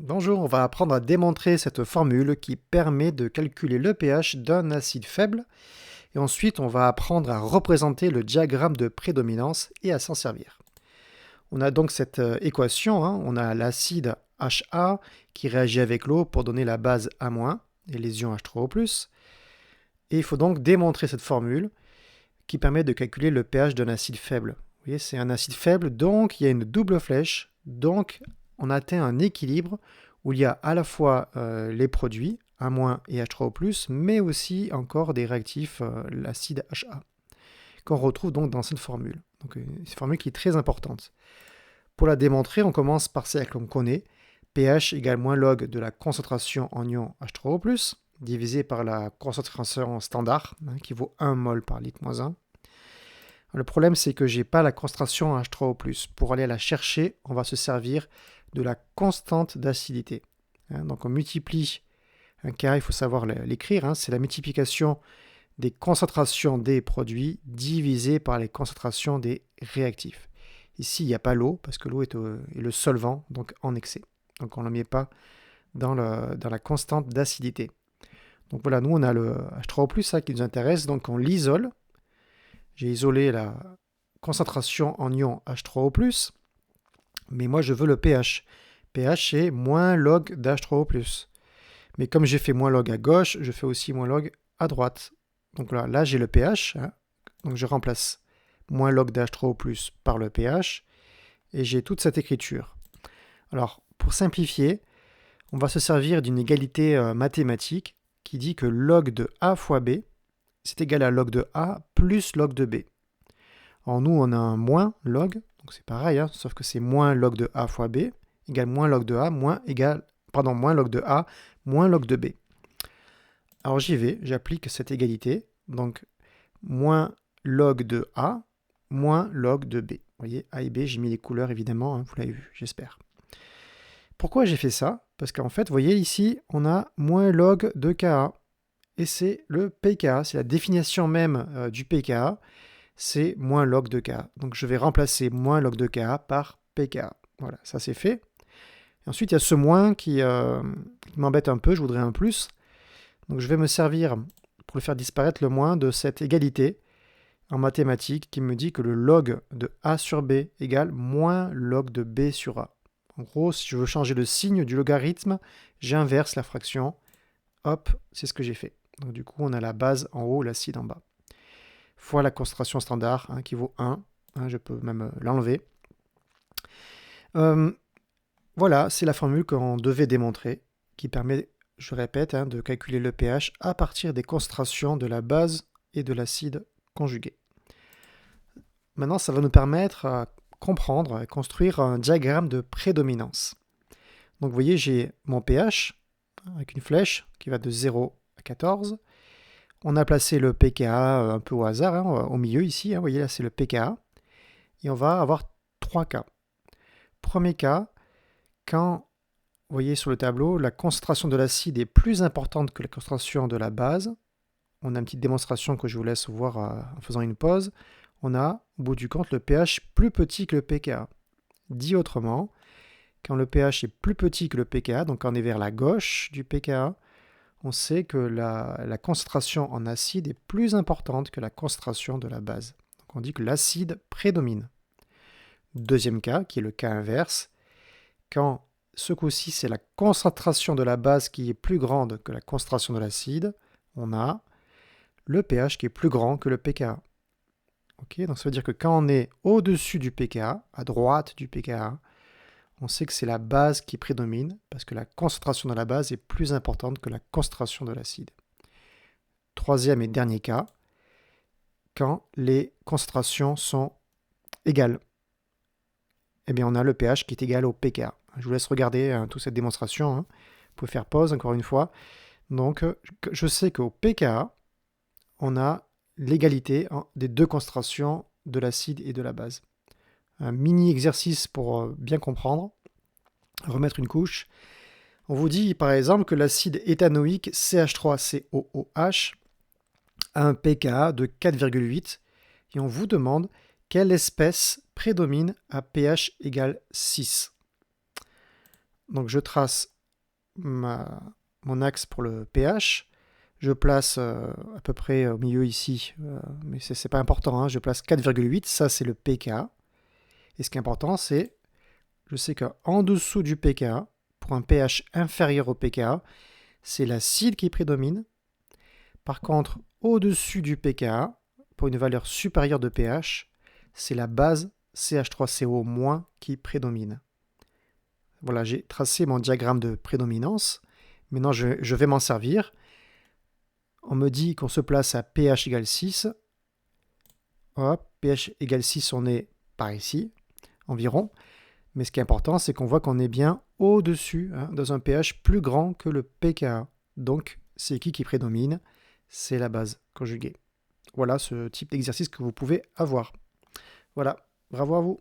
Bonjour, on va apprendre à démontrer cette formule qui permet de calculer le pH d'un acide faible. Et ensuite, on va apprendre à représenter le diagramme de prédominance et à s'en servir. On a donc cette équation, on a l'acide HA qui réagit avec l'eau pour donner la base A- et les ions H3O+. Et il faut donc démontrer cette formule qui permet de calculer le pH d'un acide faible. Vous voyez, c'est un acide faible, donc il y a une double flèche, donc on atteint un équilibre où il y a à la fois les produits, A- et H3O+, mais aussi encore des réactifs, l'acide HA, qu'on retrouve donc dans cette formule. Donc une formule qui est très importante. Pour la démontrer, on commence par celle que l'on connaît, pH égale moins log de la concentration en ion H3O+, divisé par la concentration standard, qui vaut 1 mol par litre moins 1. Le problème, c'est que je n'ai pas la concentration H3O+. Pour aller la chercher, on va se servir de la constante d'acidité. Donc on multiplie un K, il faut savoir l'écrire, c'est la multiplication des concentrations des produits divisé par les concentrations des réactifs. Ici, il n'y a pas l'eau, parce que l'eau est le solvant, donc en excès. Donc on ne le met pas dans la constante d'acidité. Donc voilà, nous on a le H3O+, qui nous intéresse, donc on l'isole. J'ai isolé la concentration en ion H3O+, mais moi je veux le pH. pH c'est moins log d'H3O+. Mais comme j'ai fait moins log à gauche, je fais aussi moins log à droite. Donc là j'ai le pH, donc je remplace moins log d'H3O+ par le pH, et j'ai toute cette écriture. Alors, pour simplifier, on va se servir d'une égalité mathématique qui dit que log de A fois B, c'est égal à log de A plus log de B. Alors nous, on a un moins log, donc c'est pareil, sauf que c'est moins log de A fois B, égale moins log de A, moins log de A, moins log de B. Alors j'y vais, j'applique cette égalité, donc moins log de A, moins log de B. Vous voyez, A et B, j'ai mis les couleurs évidemment, vous l'avez vu, j'espère. Pourquoi j'ai fait ça? Parce qu'en fait, vous voyez ici, on a moins log de Ka, et c'est le pKa, c'est la définition même du pKa, c'est moins log de Ka. Donc je vais remplacer moins log de Ka par pKa. Voilà, ça c'est fait. Et ensuite, il y a ce moins qui m'embête un peu, je voudrais un plus. Donc je vais me servir, pour le faire disparaître, le moins de cette égalité en mathématiques qui me dit que le log de A sur B égale moins log de B sur A. En gros, si je veux changer le signe du logarithme, j'inverse la fraction. Hop, c'est ce que j'ai fait. Donc du coup, on a la base en haut, l'acide en bas. Fois la concentration standard, qui vaut 1. Je peux même l'enlever. Voilà, c'est la formule qu'on devait démontrer, qui permet, je répète, de calculer le pH à partir des concentrations de la base et de l'acide conjugué. Maintenant, ça va nous permettre à comprendre et construire un diagramme de prédominance. Donc vous voyez, j'ai mon pH avec une flèche qui va de 0 à 14. On a placé le pKa un peu au hasard, au milieu ici. Vous voyez, là, c'est le pKa. Et on va avoir 3 cas. Premier cas, quand, vous voyez sur le tableau, la concentration de l'acide est plus importante que la concentration de la base. On a une petite démonstration que je vous laisse voir en faisant une pause. On a, au bout du compte, le pH plus petit que le pKa. Dit autrement, quand le pH est plus petit que le pKa, donc quand on est vers la gauche du pKa, on sait que la concentration en acide est plus importante que la concentration de la base. Donc on dit que l'acide prédomine. Deuxième cas, qui est le cas inverse, quand ce coup-ci c'est la concentration de la base qui est plus grande que la concentration de l'acide, on a le pH qui est plus grand que le pKa. Okay, donc ça veut dire que quand on est au-dessus du pKa, à droite du pKa, on sait que c'est la base qui prédomine parce que la concentration de la base est plus importante que la concentration de l'acide. Troisième et dernier cas, quand les concentrations sont égales. Eh bien, on a le pH qui est égal au pKa. Je vous laisse regarder toute cette démonstration. Vous pouvez faire pause encore une fois. Donc, je sais qu'au pKa, on a l'égalité des deux concentrations de l'acide et de la base. Un mini exercice pour bien comprendre, remettre une couche. On vous dit par exemple que l'acide éthanoïque CH3COOH a un pKa de 4,8 et on vous demande quelle espèce prédomine à pH égale 6. Donc je trace mon axe pour le pH. Je place à peu près au milieu ici, mais c'est pas important, hein, je place 4,8, ça c'est le pKa. Et ce qui est important, c'est, je sais qu'en dessous du pKa, pour un pH inférieur au pKa, c'est l'acide qui prédomine. Par contre, au-dessus du pKa, pour une valeur supérieure de pH, c'est la base CH3CO- qui prédomine. Voilà, j'ai tracé mon diagramme de prédominance. Maintenant, je vais m'en servir. On me dit qu'on se place à pH égale 6. Hop, pH égale 6, on est par ici, environ. Mais ce qui est important, c'est qu'on voit qu'on est bien au-dessus, hein, dans un pH plus grand que le pKa. Donc, c'est qui prédomine? C'est la base conjuguée. Voilà ce type d'exercice que vous pouvez avoir. Voilà, bravo à vous.